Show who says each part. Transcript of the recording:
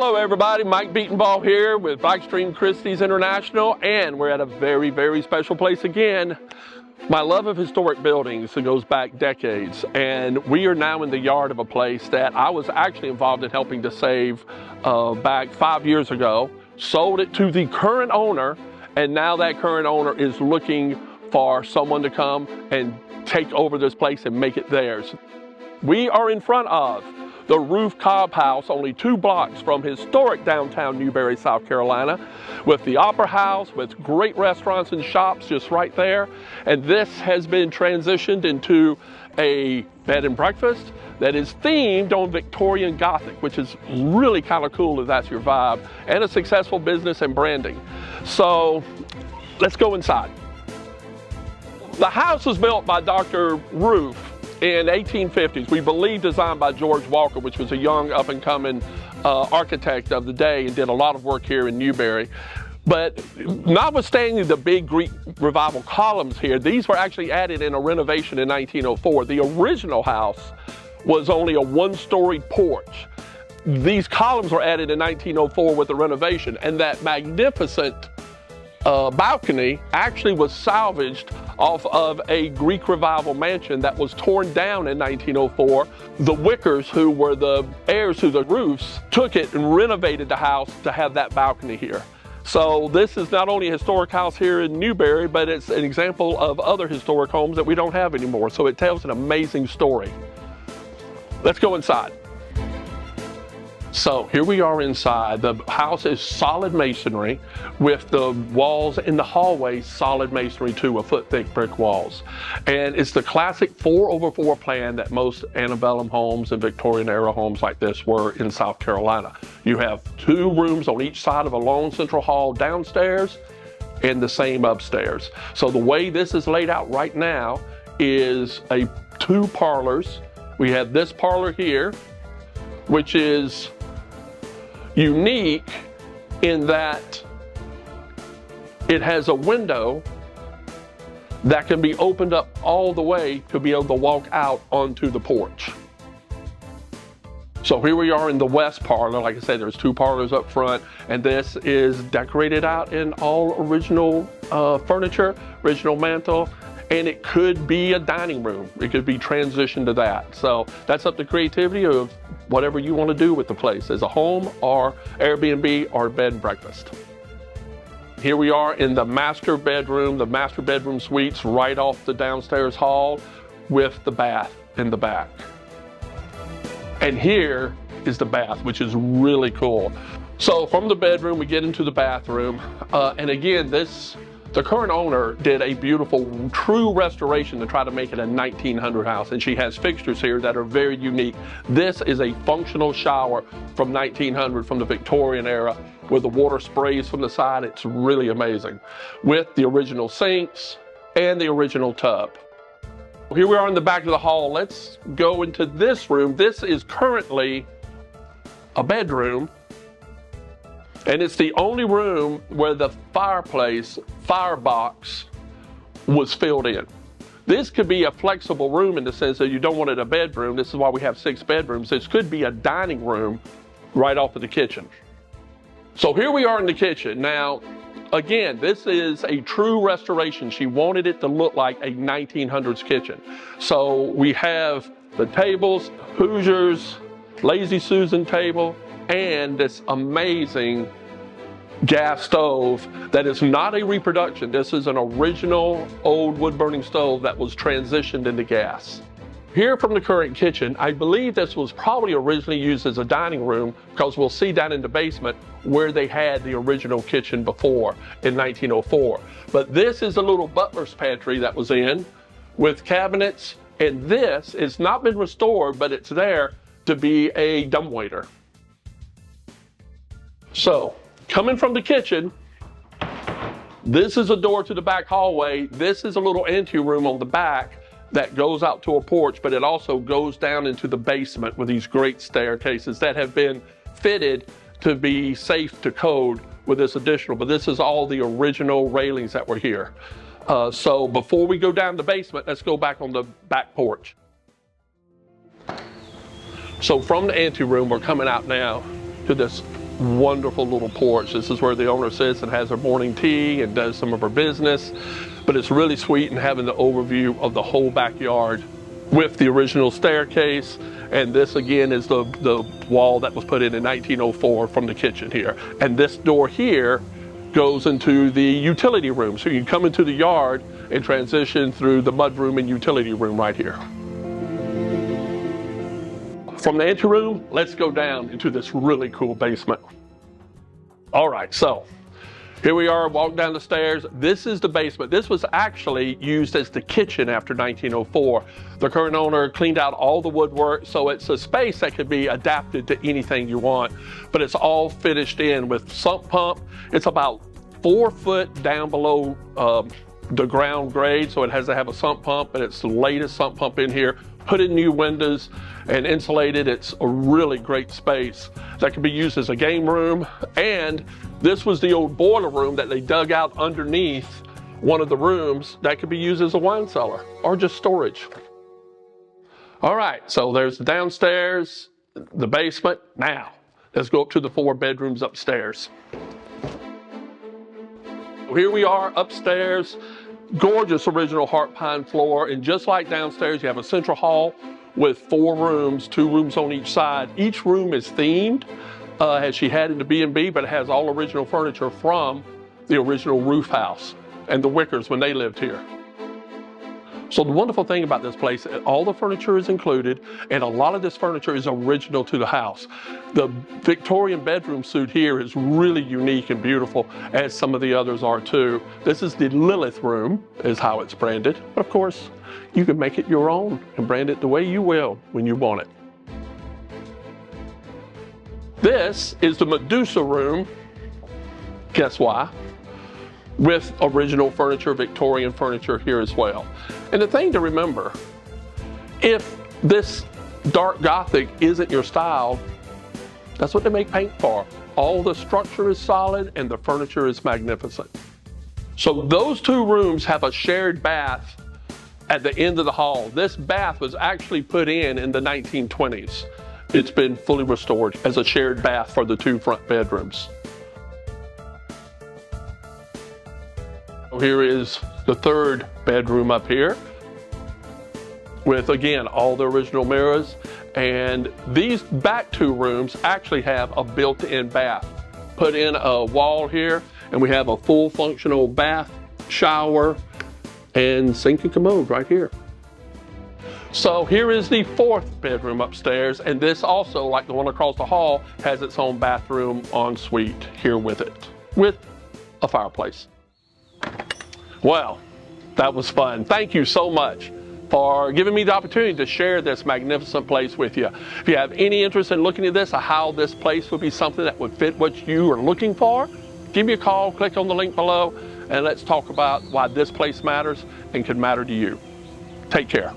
Speaker 1: Hello everybody, Mike Bedenbaugh here with Blackstream Christie's International, and we're at a very, very special place again. My love of historic buildings goes back decades, and we are now in the yard of a place that I was actually involved in helping to save back 5 years ago, sold it to the current owner, and now that current owner is looking for someone to come and take over this place and make it theirs. We are in front of the Ruff Cobb House, only 2 blocks from historic downtown Newberry, South Carolina, with the Opera House, with great restaurants and shops just right there. And this has been transitioned into a bed and breakfast that is themed on Victorian Gothic, which is really kind of cool if that's your vibe, and a successful business and branding. So let's go inside. The house was built by Dr. Ruff in 1850s, we believe designed by George Walker, which was a young up-and-coming architect of the day and did a lot of work here in Newberry. But notwithstanding the big Greek Revival columns here, these were actually added in a renovation in 1904. The original house was only a 1-story porch. These columns were added in 1904 with the renovation, and that magnificent balcony actually was salvaged off of a Greek Revival mansion that was torn down in 1904. The Wickers, who were the heirs to the Ruffs, took it and renovated the house to have that balcony here. So this is not only a historic house here in Newberry, but it's an example of other historic homes that we don't have anymore. So it tells an amazing story. Let's go inside. So here we are inside. The house is solid masonry with the walls in the hallway solid masonry too, 1-foot-thick brick walls. And it's the classic 4/4 plan that most antebellum homes and Victorian era homes like this were in South Carolina. You have 2 rooms on each side of a long central hall downstairs and the same upstairs. So the way this is laid out right now is 2 parlors. We have this parlor here, which is unique in that it has a window that can be opened up all the way to be able to walk out onto the porch. So here we are in the west parlor. Like I said, there's 2 parlors up front, and this is decorated out in all original furniture, original mantle, and it could be a dining room. It could be transitioned to that. So that's up to creativity of whatever you want to do with the place as a home or Airbnb or bed and breakfast. Here we are in the master bedroom suites right off the downstairs hall with the bath in the back. And here is the bath, which is really cool. So from the bedroom, we get into the bathroom. And again, the current owner did a beautiful, true restoration to try to make it a 1900 house, and she has fixtures here that are very unique. This is a functional shower from 1900, from the Victorian era, where the water sprays from the side. It's really amazing, with the original sinks and the original tub. Here we are in the back of the hall. Let's go into this room. This is currently a bedroom, and it's the only room where the firebox was filled in. This could be a flexible room in the sense that you don't want it a bedroom. This is why we have 6 bedrooms. This could be a dining room right off of the kitchen. So here we are in the kitchen. Now, again, this is a true restoration. She wanted it to look like a 1900s kitchen. So we have the tables, Hoosiers, Lazy Susan table, and this amazing gas stove that is not a reproduction. This is an original old wood-burning stove that was transitioned into gas. Here from the current kitchen, I believe this was probably originally used as a dining room, because we'll see down in the basement where they had the original kitchen before in 1904. But this is a little butler's pantry that was in with cabinets, and this has not been restored, but it's there to be a dumbwaiter. So, coming from the kitchen, this is a door to the back hallway. This is a little anteroom on the back that goes out to a porch, but it also goes down into the basement with these great staircases that have been fitted to be safe to code with this additional, but this is all the original railings that were here. So before we go down the basement, let's go back on the back porch. So from the anteroom, we're coming out now to this wonderful little porch. This is where the owner sits and has her morning tea and does some of her business. But it's really sweet and having the overview of the whole backyard with the original staircase. And this again is the wall that was put in 1904 from the kitchen here. And this door here goes into the utility room. So you can come into the yard and transition through the mudroom and utility room right here. From the entry room, let's go down into this really cool basement. All right, so here we are, walk down the stairs. This is the basement. This was actually used as the kitchen after 1904. The current owner cleaned out all the woodwork, so it's a space that could be adapted to anything you want, but it's all finished in with sump pump. It's about 4 foot down below the ground grade, so it has to have a sump pump, and it's the latest sump pump in here. Put in new windows and insulated. It's a really great space that can be used as a game room. And this was the old boiler room that they dug out underneath one of the rooms that could be used as a wine cellar or just storage. All right, so there's the downstairs, the basement. Now, let's go up to the 4 bedrooms upstairs. Here we are upstairs. Gorgeous original heart pine floor, and just like downstairs, you have a central hall with 4 rooms, 2 rooms on each side. Each room is themed, as she had in the B&B, but it has all original furniture from the original Ruff House and the Wickers when they lived here. So the wonderful thing about this place, all the furniture is included, and a lot of this furniture is original to the house. The Victorian bedroom suite here is really unique and beautiful, as some of the others are too. This is the Lilith room, is how it's branded. But of course, you can make it your own and brand it the way you will when you want it. This is the Medusa room. Guess why? With original furniture, Victorian furniture here as well. And the thing to remember, if this dark Gothic isn't your style, that's what they make paint for. All the structure is solid and the furniture is magnificent. So those 2 rooms have a shared bath at the end of the hall. This bath was actually put in the 1920s. It's been fully restored as a shared bath for the 2 front bedrooms. Here is the 3rd bedroom up here with, again, all the original mirrors. And these back 2 rooms actually have a built-in bath. Put in a wall here, and we have a full functional bath, shower, and sink and commode right here. So here is the 4th bedroom upstairs, and this also, like the one across the hall, has its own bathroom ensuite here with it, with a fireplace. Well, that was fun. Thank you so much for giving me the opportunity to share this magnificent place with you. If you have any interest in looking at this or how this place would be something that would fit what you are looking for, give me a call, click on the link below, and let's talk about why this place matters and can matter to you. Take care.